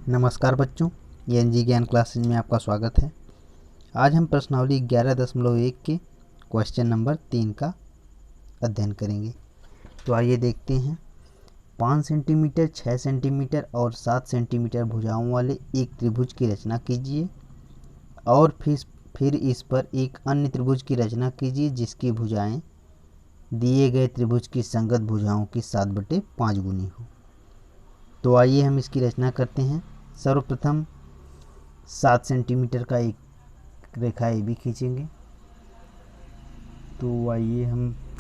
नमस्कार बच्चों, एनजी ज्ञान क्लासेज में आपका स्वागत है। आज हम प्रश्नावली 11.1 के क्वेश्चन नंबर 3 का अध्ययन करेंगे। तो आइए देखते हैं। 5 सेंटीमीटर, 6 सेंटीमीटर और 7 सेंटीमीटर भुजाओं वाले एक त्रिभुज की रचना कीजिए और फिर इस पर एक अन्य त्रिभुज की रचना कीजिए जिसकी भुजाएं दिए गए त्रिभुज की संगत भुजाओं की 7/5 गुनी हो। तो आइए हम इसकी रचना करते हैं। सर्वप्रथम 7 सेंटीमीटर का एक रेखा ए बी खींचेंगे। तो आइए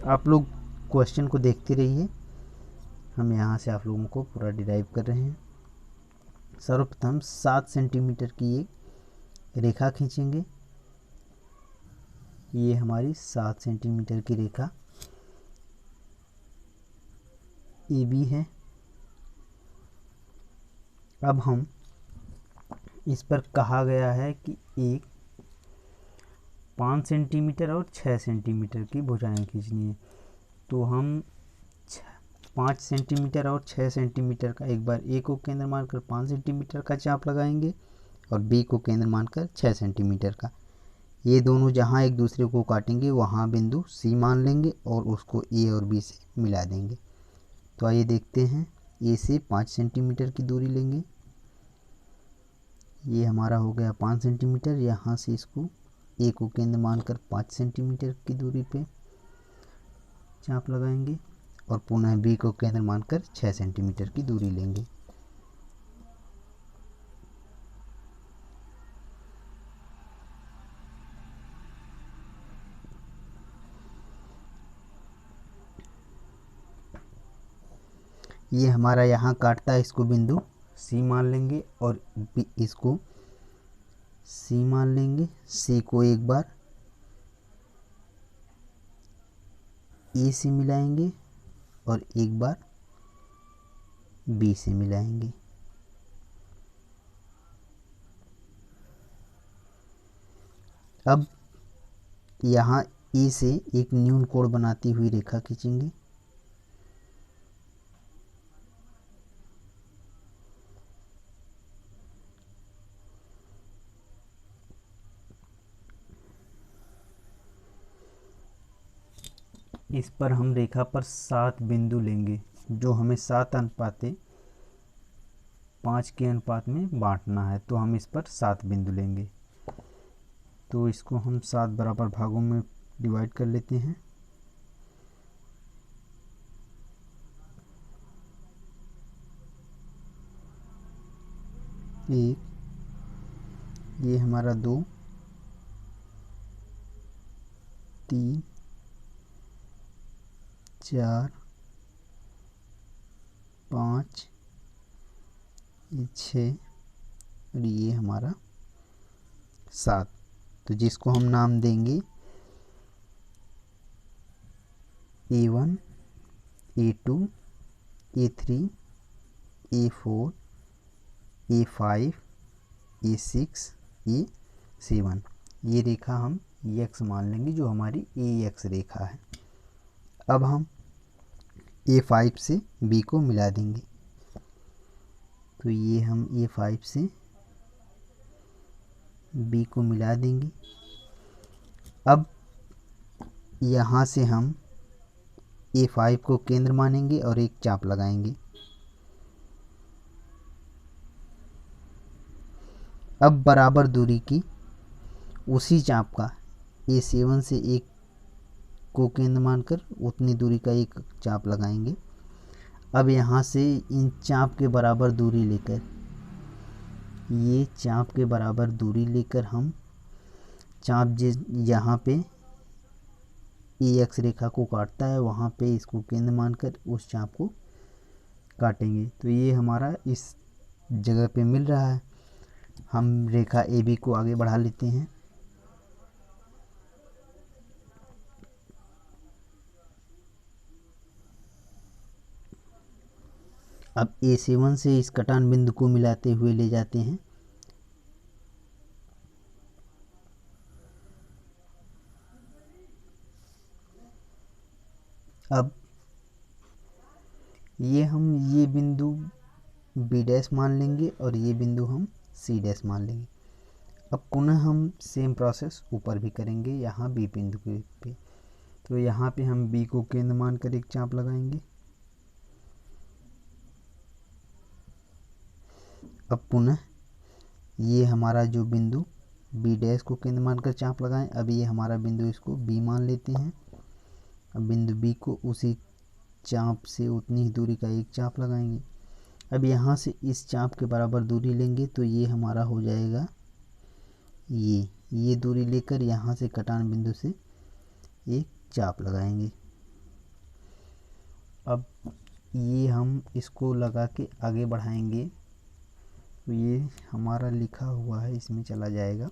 आप लोग क्वेश्चन को देखते रहिए, हम यहाँ से आप लोगों को पूरा डिराइव कर रहे हैं। सर्वप्रथम 7 सेंटीमीटर की एक रेखा खींचेंगे। ये हमारी 7 सेंटीमीटर की रेखा ए बी है। अब हम इस पर कहा गया है कि एक 5 सेंटीमीटर और 6 सेंटीमीटर की भुजाएं खींचनी है। तो हम 5 सेंटीमीटर और 6 सेंटीमीटर का एक बार ए को केंद्र मानकर 5 सेंटीमीटर का चाप लगाएंगे और बी को केंद्र मानकर 6 सेंटीमीटर का। ये दोनों जहाँ एक दूसरे को काटेंगे वहाँ बिंदु सी मान लेंगे और उसको ए और बी से मिला देंगे। तो आइए देखते हैं। ए से 5 सेंटीमीटर की दूरी लेंगे। ये हमारा हो गया 5 सेंटीमीटर। यहाँ से इसको ए को केंद्र मानकर 5 सेंटीमीटर की दूरी पे चाप लगाएंगे और पुनः बी को केंद्र मानकर 6 सेंटीमीटर की दूरी लेंगे। ये हमारा यहाँ काटता है, इसको बिंदु सी मान लेंगे और इसको सी मान लेंगे। सी को एक बार ए से मिलाएंगे और एक बार बी से मिलाएंगे। अब यहाँ ए से एक न्यून कोण बनाती हुई रेखा खींचेंगे। इस पर हम रेखा पर 7 बिंदु लेंगे, जो हमें 7:5 के अनुपात में बांटना है। तो हम इस पर 7 बिंदु लेंगे। तो इसको हम 7 बराबर भागों में डिवाइड कर लेते हैं। एक, ये हमारा 2, 3, 4, 5, ये 6 और ये हमारा 7। तो जिसको हम नाम देंगे A1, A2, A3, A4, A5, A6, A7। ये रेखा हम एक्स मान लेंगे, जो हमारी AX रेखा है। अब हम A5 से B को मिला देंगे। तो ये हम A5 से B को मिला देंगे। अब यहाँ से हम A5 को केंद्र मानेंगे और एक चाप लगाएंगे। अब बराबर दूरी की उसी चाप का A7 से एक को केंद्र मानकर उतनी दूरी का एक चाप लगाएंगे। अब यहाँ से इन चाप के बराबर दूरी लेकर, ये चाप के बराबर दूरी लेकर हम चाप जिस यहाँ पे AX रेखा को काटता है वहाँ पे इसको केंद्र मानकर उस चाप को काटेंगे। तो ये हमारा इस जगह पे मिल रहा है। हम रेखा AB को आगे बढ़ा लेते हैं। अब A7 से इस कटान बिंदु को मिलाते हुए ले जाते हैं। अब ये बिंदु बी डैश मान लेंगे और ये बिंदु हम सी डैश मान लेंगे। अब पुनः हम सेम प्रोसेस ऊपर भी करेंगे यहाँ बी बिंदु पे। तो यहाँ पे हम बी को केंद्र मानकर एक चाप लगाएंगे। अब पुनः ये हमारा जो बिंदु बी डैश को केंद्र मानकर चाप लगाएं। अब ये हमारा बिंदु, इसको बी मान लेते हैं। अब बिंदु बी को उसी चाप से उतनी ही दूरी का एक चाप लगाएंगे। अब यहाँ से इस चाप के बराबर दूरी लेंगे तो ये हमारा हो जाएगा ये दूरी लेकर यहाँ से कटान बिंदु से एक चाप लगाएंगे। अब ये हम इसको लगा के आगे बढ़ाएंगे तो ये हमारा लिखा हुआ है इसमें चला जाएगा।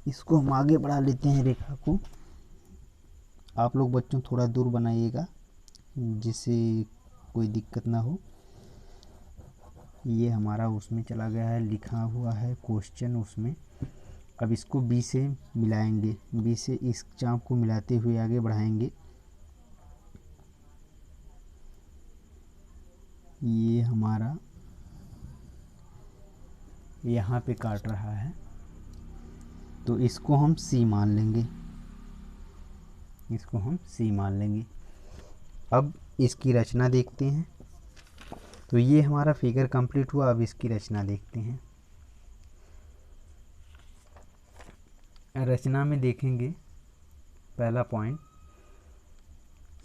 इसको हम आगे बढ़ा लेते हैं रेखा को। आप लोग बच्चों थोड़ा दूर बनाइएगा जिससे कोई दिक्कत ना हो। ये हमारा उसमें चला गया है, लिखा हुआ है क्वेश्चन उसमें। अब इसको बी से मिलाएंगे, बी से इस चाप को मिलाते हुए आगे बढ़ाएंगे। ये हमारा यहाँ पे काट रहा है तो इसको हम सी मान लेंगे, इसको हम सी मान लेंगे। अब इसकी रचना देखते हैं। तो ये हमारा फिगर कंप्लीट हुआ। अब इसकी रचना देखते हैं। रचना में देखेंगे पहला पॉइंट,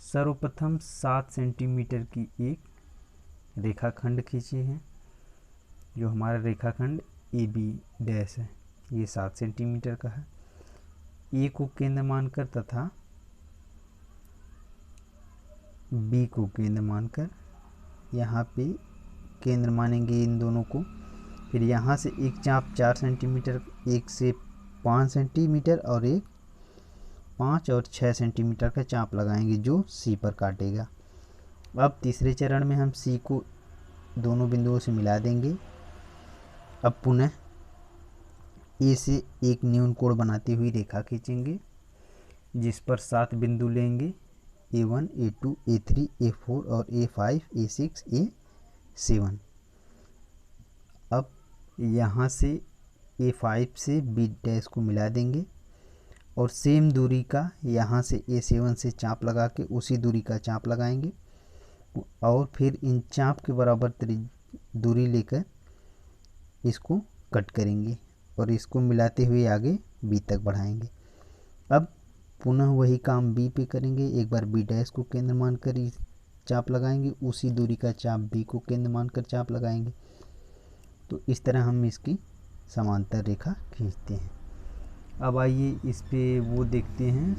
सर्वप्रथम 7 सेंटीमीटर की एक रेखाखंड खींची है। जो हमारा रेखाखंड ए बी डैश है ये 7 सेंटीमीटर का है। ए को केंद्र मानकर तथा बी को केंद्र मानकर यहाँ पे केंद्र मानेंगे इन दोनों को। फिर यहाँ से एक चाप 4 सेंटीमीटर, एक से 5 सेंटीमीटर और एक 5 और 6 सेंटीमीटर का चाप लगाएंगे जो सी पर काटेगा। अब तीसरे चरण में हम सी को दोनों बिंदुओं से मिला देंगे। अब पुनः ए से एक न्यून कोण बनाती हुई रेखा खींचेंगे जिस पर 7 बिंदु लेंगे, A1, A2, A3, A4 और A5, A6, A7। अब यहाँ से A5 से B डैश को मिला देंगे और सेम दूरी का यहाँ से A7 से चाप लगा के उसी दूरी का चाप लगाएंगे और फिर इन चाप के बराबर दूरी लेकर इसको कट करेंगे और इसको मिलाते हुए आगे B तक बढ़ाएंगे। अब पुनः वही काम बी पे करेंगे। एक बार बी डैश को केंद्र मानकर चाप लगाएंगे, उसी दूरी का चाप बी को केंद्र मानकर चाप लगाएंगे। तो इस तरह हम इसकी समांतर रेखा खींचते हैं। अब आइए इस पे वो देखते हैं।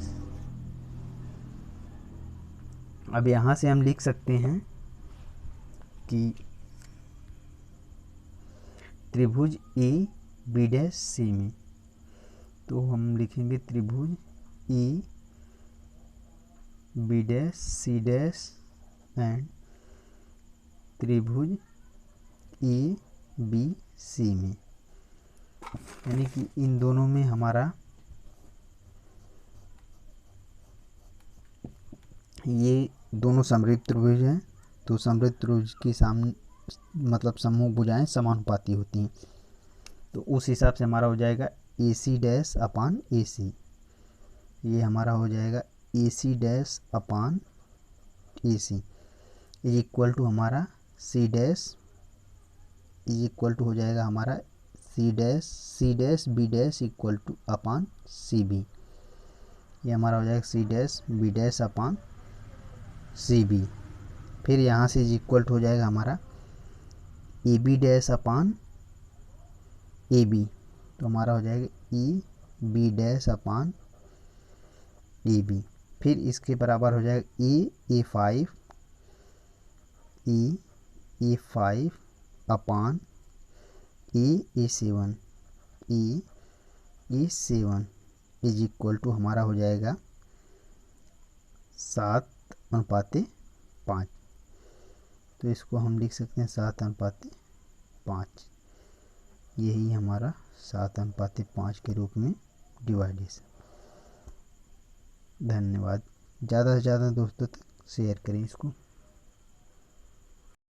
अब यहाँ से हम लिख सकते हैं कि त्रिभुज ए बी डैश सी में, तो हम लिखेंगे त्रिभुज A B dash C dash and त्रिभुज ए बी सी में, यानी कि इन दोनों में हमारा ये दोनों समरूप त्रिभुज हैं। तो समरूप त्रिभुज की मतलब समूह भुजाएं समानुपाती होती हैं। तो उस हिसाब से हमारा हो जाएगा A C dash upon A सी। ये हमारा हो जाएगा A C dash upon A C is equal to हमारा C dash is equal to हो जाएगा हमारा C dash B dash equal to upon C B. ये हमारा हो जाएगा C dash B dash upon C B. फिर यहाँ से इज इक्वल टू हो जाएगा हमारा A B dash upon A B. तो हमारा हो जाएगा E B dash upon A B. फिर इसके बराबर हो जाएगा A five upon A seven is equal to हमारा हो जाएगा 7:5। तो इसको हम लिख सकते हैं 7:5। यही हमारा 7:5 के रूप में डिवाइडेशन। धन्यवाद। ज़्यादा से ज़्यादा दोस्तों तक शेयर करें इसको।